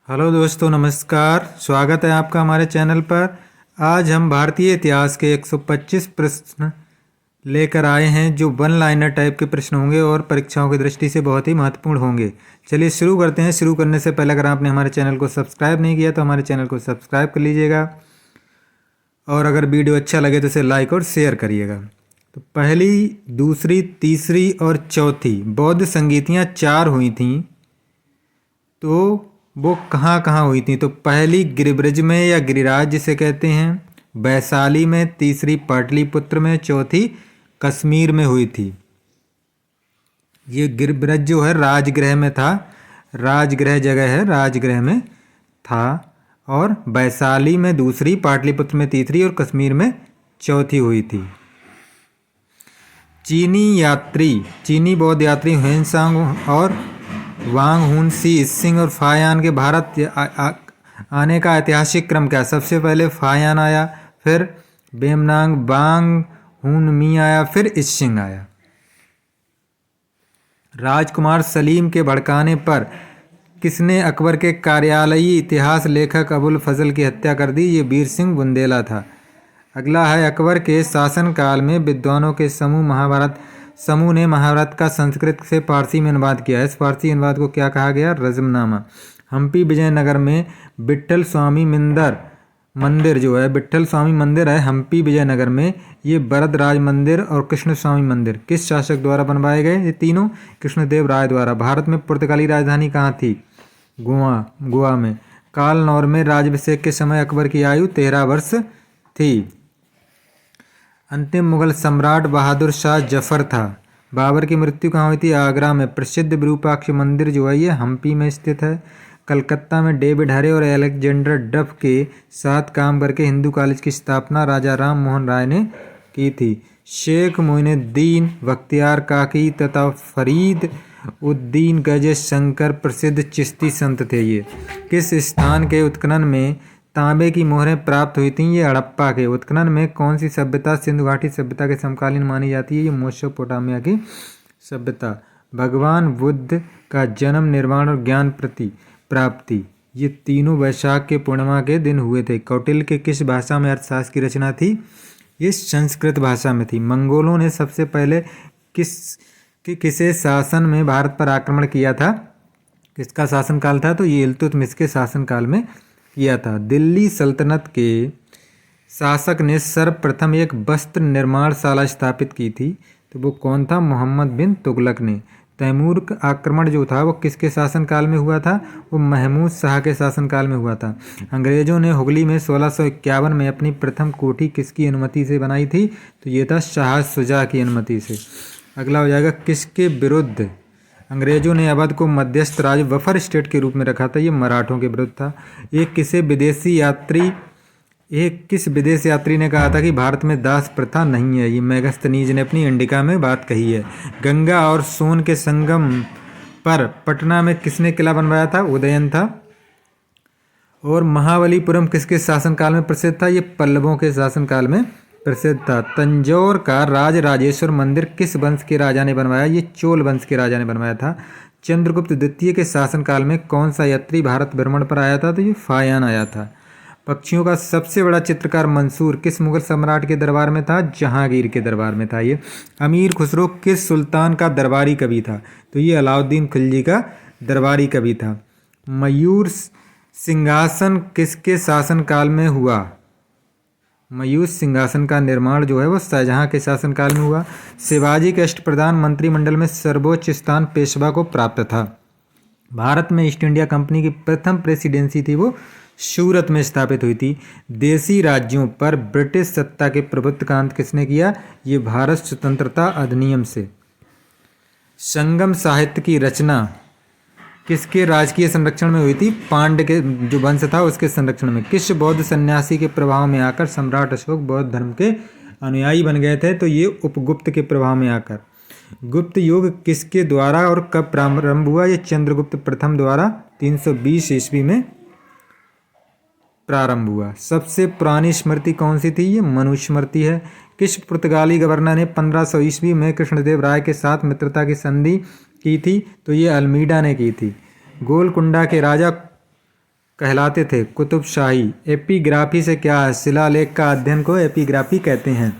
Hello दोस्तों, नमस्कार। स्वागत है आपका हमारे चैनल पर। आज हम भारतीय इतिहास के 125 प्रश्न लेकर आए हैं जो वन लाइनर टाइप के प्रश्न होंगे और परीक्षाओं की दृष्टि से बहुत ही महत्वपूर्ण होंगे। चलिए शुरू करते हैं। शुरू करने से पहले अगर आपने हमारे चैनल को सब्सक्राइब नहीं किया तो हमारे चैनल को सब्सक्राइब कर लीजिएगा और अगर वीडियो अच्छा लगे तो इसे लाइक और शेयर करिएगा। तो पहली, दूसरी, तीसरी और चौथी बौद्ध संगीतियाँ 4 हुई थीं, तो वो कहाँ कहाँ हुई थी? तो पहली गिरिब्रज में या गिरिराज जिसे कहते हैं, वैशाली में, तीसरी पाटलिपुत्र में, चौथी कश्मीर में हुई थी। ये गिरिब्रज जो है राजगृह में था, राजगृह जगह है, राजगृह में था। और वैशाली में दूसरी, पाटलिपुत्र में तीसरी और कश्मीर में चौथी हुई थी। चीनी बौद्ध यात्री ह्वेनसांग और वांग हुन सी सिंह और फायान के भारत आने का ऐतिहासिक क्रम क्या? सबसे पहले फायान आया, फिर बेमनांग वांग हुन मी आया, फिर इसिंग आया। राजकुमार सलीम के भड़काने पर किसने अकबर के कार्यालयी इतिहास लेखक अबुल फजल की हत्या कर दी? ये वीर सिंह बुंदेला था। अगला है, अकबर के शासनकाल में विद्वानों के समूह ने महाभारत का संस्कृत से फारसी में अनुवाद किया है। इस फारसी अनुवाद को क्या कहा गया? रजमनामा। हम्पी विजयनगर में विट्ठल स्वामी मंदिर जो है, विट्ठल स्वामी मंदिर है हम्पी विजयनगर में। ये वरदराज मंदिर और कृष्ण स्वामी मंदिर किस शासक द्वारा बनवाए गए? ये तीनों कृष्णदेव राय द्वारा। भारत में पुर्तगाली राजधानी कहाँ थी? गोवा में। कालनौर में राज्याभिषेक के समय अकबर की आयु 13 वर्ष थी। अंतिम मुगल सम्राट बहादुर शाह जफर था। बाबर की मृत्यु कहाँ हुई थी? आगरा में। प्रसिद्ध विरूपाक्ष मंदिर जो है ये हम्पी में स्थित है। कलकत्ता में डेविड हरे और अलेक्जेंडर डफ के साथ काम करके हिंदू कॉलेज की स्थापना राजा राम मोहन राय ने की थी। शेख मोइनुद्दीन बख्तियार काकी तथा फरीद उद्दीन गजे शंकर प्रसिद्ध चिश्ती संत थे। ये किस स्थान के उत्खनन में तांबे की मोहरें प्राप्त हुई थीं? ये हड़प्पा के। उत्खनन में कौन सी सभ्यता सिंधु घाटी सभ्यता के समकालीन मानी जाती है? ये मेसोपोटामिया की सभ्यता। भगवान बुद्ध का जन्म, निर्वाण और ज्ञान प्राप्ति ये तीनों वैशाख के पूर्णिमा के दिन हुए थे। कौटिल्य के किस भाषा में अर्थशास्त्र की रचना थी? ये संस्कृत भाषा में थी। मंगोलों ने सबसे पहले किसे शासन में भारत पर आक्रमण किया था? किसका शासनकाल था? तो ये इल्तुतमिश के शासनकाल में किया था। दिल्ली सल्तनत के शासक ने सर्वप्रथम एक वस्त्र निर्माणशाला स्थापित की थी, तो वो कौन था? मोहम्मद बिन तुगलक ने। तैमूर का आक्रमण जो था वो किसके शासनकाल में हुआ था? वो महमूद शाह के शासनकाल में हुआ था। अंग्रेजों ने हुगली में 1651 में अपनी प्रथम कोठी किसकी अनुमति से बनाई थी? तो ये था शाह शुजा की अनुमति से। अगला हो जाएगा, किसके विरुद्ध अंग्रेजों ने अवध को मध्यस्थ राज्य बफर स्टेट के रूप में रखा था? ये मराठों के विरुद्ध था। किस विदेश यात्री ने कहा था कि भारत में दास प्रथा नहीं है? ये मेगास्थनीज ने अपनी इंडिका में बात कही है। गंगा और सोन के संगम पर पटना में किसने किला बनवाया था? उदयन था। और महाबलीपुरम किसके शासनकाल में प्रसिद्ध था? ये पल्लवों के शासनकाल में प्रसिद्ध था। तंजौर का राजराजेश्वर मंदिर किस वंश के राजा ने बनवाया? ये चोल वंश के राजा ने बनवाया था। चंद्रगुप्त द्वितीय के शासनकाल में कौन सा यात्री भारत भ्रमण पर आया था? तो ये फायान आया था। पक्षियों का सबसे बड़ा चित्रकार मंसूर किस मुगल सम्राट के दरबार में था? जहांगीर के दरबार में था। ये अमीर खुसरो किस सुल्तान का दरबारी कवि था? तो ये अलाउद्दीन खिलजी का दरबारी कवि था। मयूर सिंहासन किसके शासनकाल में हुआ? मयूर सिंहासन का निर्माण जो है वो शाहजहां के शासनकाल में हुआ। शिवाजी के अष्टप्रधान मंत्रिमंडल में सर्वोच्च स्थान पेशवा को प्राप्त था। भारत में ईस्ट इंडिया कंपनी की प्रथम प्रेसिडेंसी थी वो सूरत में स्थापित हुई थी। देशी राज्यों पर ब्रिटिश सत्ता के प्रभुत्व का अंत किसने किया? ये भारत स्वतंत्रता अधिनियम से। संगम साहित्य की रचना किसके राजकीय संरक्षण में हुई थी? पांड्य के जो वंश था उसके संरक्षण में। किस बौद्ध सन्यासी के प्रभाव में आकर सम्राट अशोक बौद्ध धर्म के अनुयायी बन गए थे? तो ये उपगुप्त के प्रभाव में आकर। गुप्त युग किसके द्वारा और कब प्रारंभ हुआ? ये चंद्रगुप्त प्रथम द्वारा 320 ईस्वी में प्रारंभ हुआ। सबसे पुरानी स्मृति कौन सी थी? ये मनुस्मृति है। किस पुर्तगाली गवर्नर ने 1500 ईस्वी में कृष्णदेव राय के साथ मित्रता की संधि की थी? तो ये अल्मीडा ने की थी। गोलकुंडा के राजा कहलाते थे? कुतुबशाही। एपिग्राफी से क्या है? शिलालेख का अध्ययन को एपिग्राफी कहते हैं।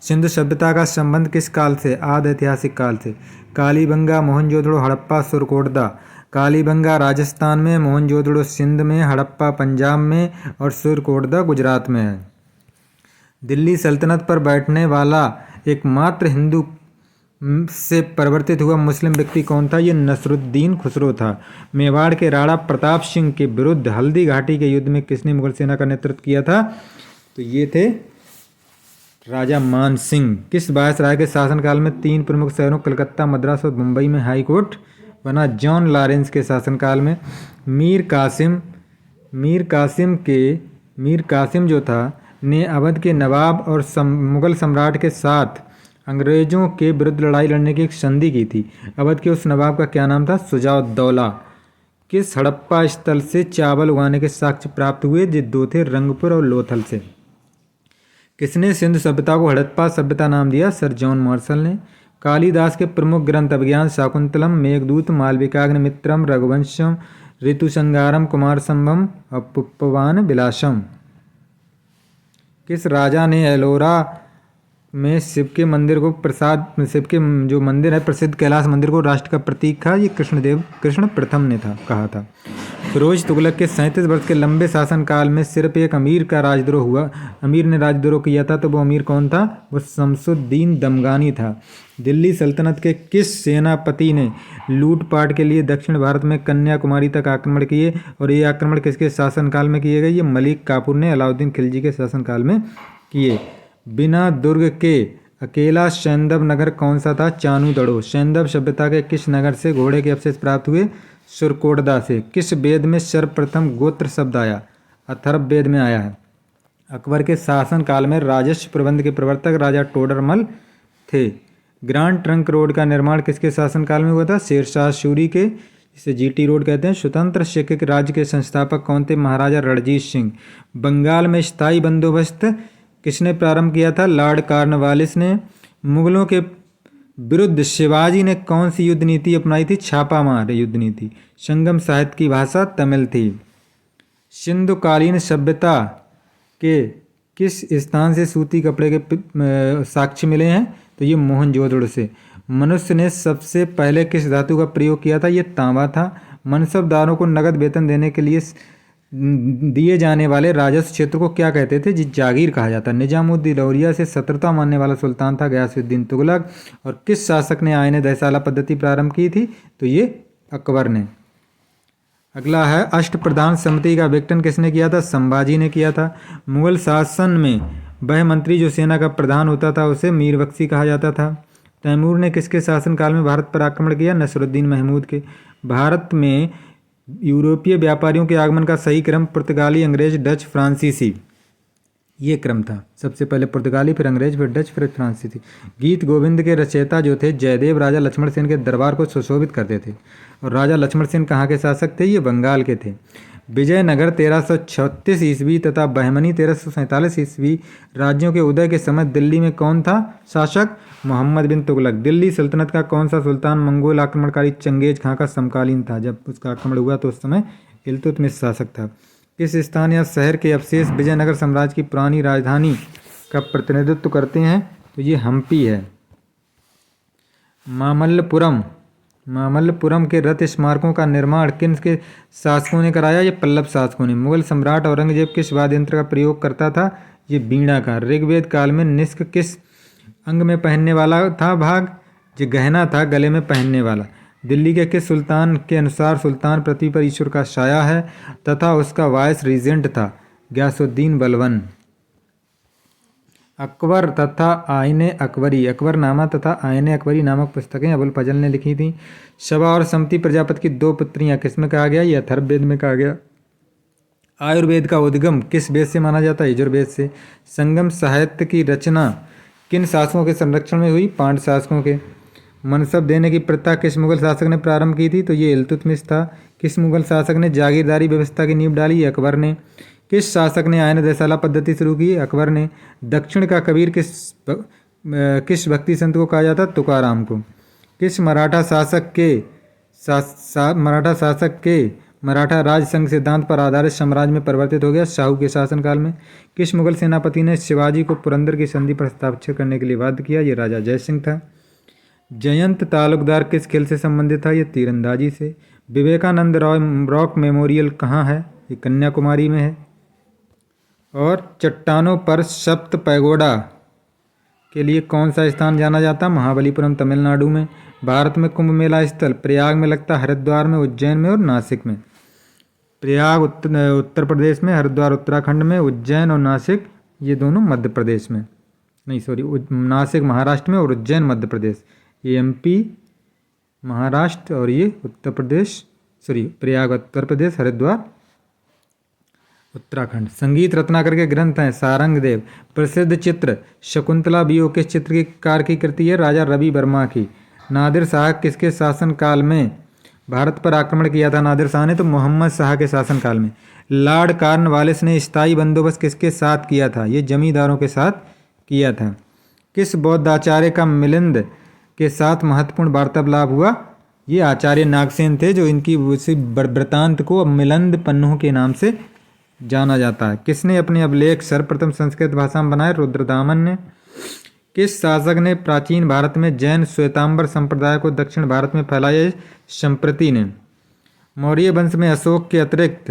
सिंधु सभ्यता का संबंध किस काल से? आदि ऐतिहासिक काल से। कालीबंगा, मोहनजोदड़ो, हड़प्पा, सुरकोटदा। कालीबंगा राजस्थान में, मोहनजोदड़ो सिंध में, हड़प्पा पंजाब में और सुरकोटदा गुजरात में है। दिल्ली सल्तनत पर बैठने वाला एकमात्र हिंदू से परिवर्तित हुआ मुस्लिम व्यक्ति कौन था? ये नसरुद्दीन खुसरो था। मेवाड़ के राणा प्रताप सिंह के विरुद्ध हल्दी घाटी के युद्ध में किसने मुगल सेना का नेतृत्व किया था? तो ये थे राजा मान सिंह। किस वायसराय के शासनकाल में 3 प्रमुख शहरों कलकत्ता, मद्रास और मुंबई में हाई कोर्ट बना? जॉन लॉरेंस के शासनकाल में। मीर कासिम जो था ने अवध के नवाब और मुगल सम्राट के साथ अंग्रेजों के विरुद्ध लड़ाई लड़ने की एक संधि की थी। अवध के उस नवाब का क्या नाम था? शुजाउद्दौला। किस हड़प्पा स्थल से चावल उगाने के साक्ष्य प्राप्त हुए? ये 2 थे, रंगपुर और लोथल से। किसने सिंधु सभ्यता को हड़प्पा सभ्यता नाम दिया? सर जॉन मार्शल ने। कालिदास के प्रमुख ग्रंथ अभिज्ञान शाकुंतलम, मेघदूत, मालविकाग्निमित्रम, रघुवंशम, ऋतुसंहारम, कुमार संभवम और पुष्पवान विलासम। किस राजा ने एलोरा में शिव के मंदिर को शिव के जो मंदिर है प्रसिद्ध कैलाश मंदिर को राष्ट्र का प्रतीक था? ये कृष्ण प्रथम ने कहा था। फिरोज तुगलक के 37 वर्ष के लंबे शासनकाल में सिर्फ एक अमीर का राजद्रोह हुआ। अमीर ने राजद्रोह किया था, तो वो अमीर कौन था? वो शमसुद्दीन दमगानी था। दिल्ली सल्तनत के किस सेनापति ने लूटपाट के लिए दक्षिण भारत में कन्याकुमारी तक आक्रमण किए और ये आक्रमण किसके शासनकाल में किए गए? ये मलिक काफूर ने अलाउद्दीन खिलजी के शासनकाल में किए। बिना दुर्ग के अकेला सैंदव नगर कौन सा था? चानूदड़ो। सैंदव सभ्यता के किस नगर से घोड़े के अवशेष प्राप्त हुए? सुरकोटदा से। किस वेद में सर्वप्रथम गोत्र शब्द आया? अथर्व वेद में आया है। अकबर के शासन काल में राजस्व प्रबंध के प्रवर्तक राजा टोडरमल थे। ग्रांड ट्रंक रोड का निर्माण किसके शासनकाल में हुआ था? शेरशाह सूरी के, जिसे जीटी रोड कहते हैं। स्वतंत्र सिख राज्य के संस्थापक कौन थे? महाराजा रणजीत सिंह। बंगाल में स्थायी बंदोबस्त किसने प्रारंभ किया था? लॉर्ड कॉर्नवालिस ने। मुगलों के विरुद्ध शिवाजी ने कौन सी युद्ध नीति अपनाई थी? छापामार युद्ध नीति। संगम साहित्य की भाषा तमिल थी। सिंधुकालीन सभ्यता के किस स्थान से सूती कपड़े के साक्ष्य मिले हैं? तो ये मोहनजोदड़ो से। मनुष्य ने सबसे पहले किस धातु का प्रयोग किया था? ये तांबा था। मनसबदारों को नगद वेतन देने के लिए दिए जाने वाले राजस्व क्षेत्र को क्या कहते थे? जी जागीर कहा जाता। निजामुद्दीन औलिया से शत्रुता मानने वाला सुल्तान था गयासुद्दीन तुगलक। और किस शासक ने आयन दहसाला पद्धति प्रारंभ की थी? तो ये अकबर ने। अगला है अष्टप्रधान समिति का विघटन किसने किया था? संभाजी ने किया था। मुगल शासन में वह मंत्री जो सेना का प्रधान होता था उसे मीर बख्शी कहा जाता था। तैमूर ने किसके शासनकाल में भारत पर आक्रमण किया? नसरुद्दीन महमूद के। भारत में यूरोपीय व्यापारियों के आगमन का सही क्रम पुर्तगाली, अंग्रेज, डच, फ्रांसीसी, ये क्रम था। सबसे पहले पुर्तगाली, फिर अंग्रेज, फिर डच, फिर फ्रांसीसी। गीत गोविंद के रचयिता जो थे जयदेव राजा लक्ष्मण सेन के दरबार को सुशोभित करते थे। और राजा लक्ष्मण सेन कहाँ के शासक थे? ये बंगाल के थे। विजयनगर 1336 ईस्वी तथा बहमनी 1347 ईस्वी राज्यों के उदय के समय दिल्ली में कौन था शासक? मोहम्मद बिन तुगलक। दिल्ली सल्तनत का कौन सा सुल्तान मंगोल आक्रमणकारी चंगेज खां का समकालीन था? जब उसका आक्रमण हुआ तो उस समय इल्तुतमिश शासक था। किस स्थान या शहर के अवशेष विजयनगर साम्राज्य की पुरानी राजधानी का प्रतिनिधित्व करते हैं? तो ये हम्पी है। मामल्लपुरम के रथ स्मारकों का निर्माण किन के शासकों ने कराया? ये पल्लव शासकों ने। मुगल सम्राट औरंगजेब किस वाद्य यंत्र का प्रयोग करता था? ये वीणा का। ऋग्वेद काल में निष्क किस अंग में पहनने वाला था भाग? ये गहना था गले में पहनने वाला। दिल्ली के किस सुल्तान के अनुसार सुल्तान पृथ्वी पर ईश्वर का साया है तथा उसका वाइस रीजेंट था? गयासुद्दीन बलबन। अकबर तथा आयने अकबरी, अकबरनामा तथा आयने अकबरी नामक पुस्तकें अबुल फजल ने लिखी थीं। शबा और समती प्रजापति की 2 पुत्रियां किसमें कहा गया? ये अथर्ववेद में कहा गया। आयुर्वेद का उद्गम किस वेद से माना जाता है? यजुर्वेद से। संगम साहित्य की रचना किन शासकों के संरक्षण में हुई? पांड्य शासकों के। मनसब देने की प्रथा किस मुगल शासक ने प्रारंभ की थी? तो ये इल्तुतमिश था। किस मुगल शासक ने जागीरदारी व्यवस्था की नींव डाली? अकबर ने। किस शासक ने आयन दहसाला पद्धति शुरू की? अकबर ने। दक्षिण का कबीर किस भक्ति संत को कहा जाता? तुकाराम को। किस मराठा शासक के मराठा राज संघ सिद्धांत पर आधारित साम्राज्य में परिवर्तित हो गया शाहू के शासनकाल में। किस मुगल सेनापति ने शिवाजी को पुरंदर की संधि पर हस्ताक्षर करने के लिए बाध्य किया? ये राजा जयसिंह था। जयंत तालुकदार किस खेल से संबंधित था? ये तीरंदाजी से। विवेकानंद रॉक मेमोरियल कहाँ है? ये कन्याकुमारी में है। और चट्टानों पर सप्त पैगोडा के लिए कौन सा स्थान जाना जाता? महाबलीपुरम तमिलनाडु में। भारत में कुंभ मेला स्थल प्रयाग में लगता, हरिद्वार में, उज्जैन में और नासिक में। प्रयाग उत्तर प्रदेश में, हरिद्वार उत्तराखंड में, उज्जैन और नासिक ये दोनों मध्य प्रदेश में, नहीं सॉरी, नासिक महाराष्ट्र में और उज्जैन मध्य प्रदेश। ये एमपी महाराष्ट्र और ये उत्तर प्रदेश, सॉरी प्रयाग उत्तर प्रदेश, हरिद्वार उत्तराखंड। संगीत रत्नाकर के ग्रंथ हैं सारंगदेव। प्रसिद्ध चित्र शकुंतला वियोग किस चित्रकार की कृति है? राजा रवि वर्मा की। नादिर शाह किसके शासनकाल में भारत पर आक्रमण किया था? नादिर शाह ने तो मोहम्मद शाह के शासनकाल में। लॉर्ड कॉर्नवालिस ने स्थायी बंदोबस्त किसके साथ किया था? ये जमींदारों के साथ किया था। किस बौद्ध आचार्य का मिलिंद के साथ महत्वपूर्ण वार्तालाप हुआ? ये आचार्य नागसेन थे, जो इनकी उसी वृत्तांत को मिलिंद पन्नों के नाम से जाना जाता है। किसने अपने अभिलेख सर्वप्रथम संस्कृत भाषा में बनाए? रुद्रदामन ने। किस शासक ने प्राचीन भारत में जैन श्वेतांबर संप्रदाय को दक्षिण भारत में फैलाया? संप्रति ने। मौर्य वंश में अशोक के अतिरिक्त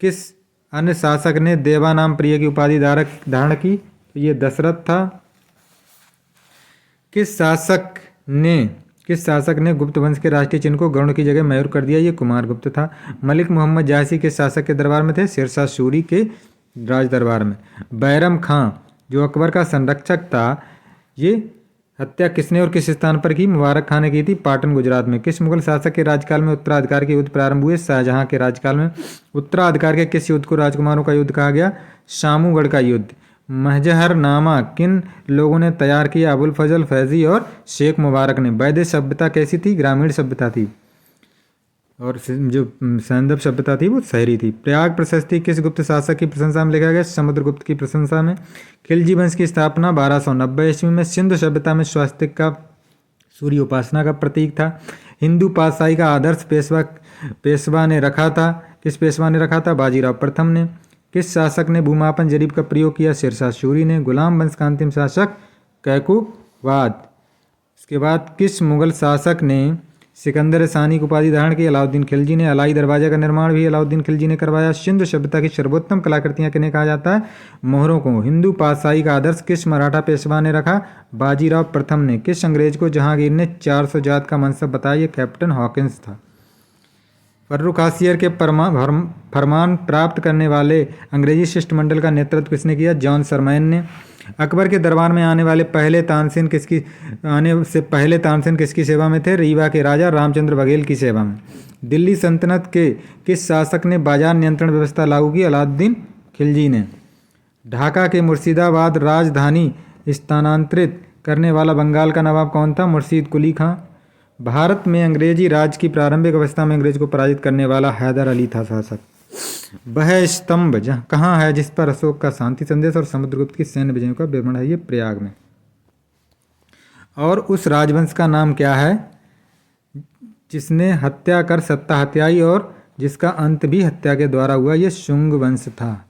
किस अन्य शासक ने देवानाम प्रिय की उपाधि धारण की? ये दशरथ था। किस शासक ने गुप्त वंश के राष्ट्रीय चिन्ह को गरुड़ की जगह मयूर कर दिया? ये कुमारगुप्त था। मलिक मोहम्मद जायसी के शासक के दरबार में थे? शेरशाह सूरी के राज दरबार में। बैरम खां जो अकबर का संरक्षक था, ये हत्या किसने और किस स्थान पर की? मुबारक खां ने की थी, पाटन गुजरात में। किस मुगल शासक के राज्यकाल में उत्तराधिकार के युद्ध प्रारंभ हुए? शाहजहां के राज्यकाल में। उत्तराधिकार के किस युद्ध को राजकुमारों का युद्ध कहा गया? शामूगढ़ का युद्ध। महजहरनामा किन लोगों ने तैयार किया? अबुल फजल फैजी और शेख मुबारक ने। वैदिक सभ्यता कैसी थी? ग्रामीण सभ्यता थी। और जो सैंधव सभ्यता थी वो शहरी थी। प्रयाग प्रशस्ति किस गुप्त शासक की प्रशंसा में लिखा गया? समुद्रगुप्त की प्रशंसा में। खिलजी वंश की स्थापना 1290 ईस्वी में। सिंधु सभ्यता में स्वास्तिक का सूर्य उपासना का प्रतीक था। हिंदू पातशाही का आदर्श पेशवा ने रखा था? किस पेशवा ने रखा था? बाजीराव प्रथम ने। किस शासक ने भूमापन जरीब का प्रयोग किया? शेरशाह सूरी ने। गुलाम वंश का अंतिम शासक कैकुवाद। इसके बाद किस मुगल शासक ने सिकंदर सानी की उपाधि धारण की? अलाउद्दीन खिलजी ने। अलाई दरवाजा का निर्माण भी अलाउद्दीन खिलजी ने करवाया। सिंधु सभ्यता की सर्वोत्तम कलाकृतियां किन्हें कहा जाता है? मोहरों को। हिंदू पातशाही का आदर्श किस मराठा पेशवा ने रखा? बाजीराव प्रथम ने। किस अंग्रेज को जहांगीर ने 400 जात का मनसब बताया? ये कैप्टन हॉकिंस था। फर्रुखासियर के फरमान प्राप्त करने वाले अंग्रेजी शिष्टमंडल का नेतृत्व किसने किया? जॉन सरमैन ने। अकबर के दरबार में आने से पहले तानसेन किसकी सेवा में थे? रीवा के राजा रामचंद्र बघेल की सेवा में। दिल्ली सल्तनत के किस शासक ने बाजार नियंत्रण व्यवस्था लागू की? अलाउद्दीन खिलजी ने। ढाका के मुर्शिदाबाद राजधानी स्थानांतरित करने वाला बंगाल का नवाब कौन था? मुर्शीद कुली खां। भारत में अंग्रेजी राज की प्रारंभिक अवस्था में अंग्रेज को पराजित करने वाला हैदर अली था शासक। वह स्तंभ कहाँ है जिस पर अशोक का शांति संदेश और समुद्रगुप्त की सैन्य विजयों का विवरण है? ये प्रयाग में। और उस राजवंश का नाम क्या है जिसने हत्या कर सत्ता हत्याई और जिसका अंत भी हत्या के द्वारा हुआ? ये शुंग वंश था।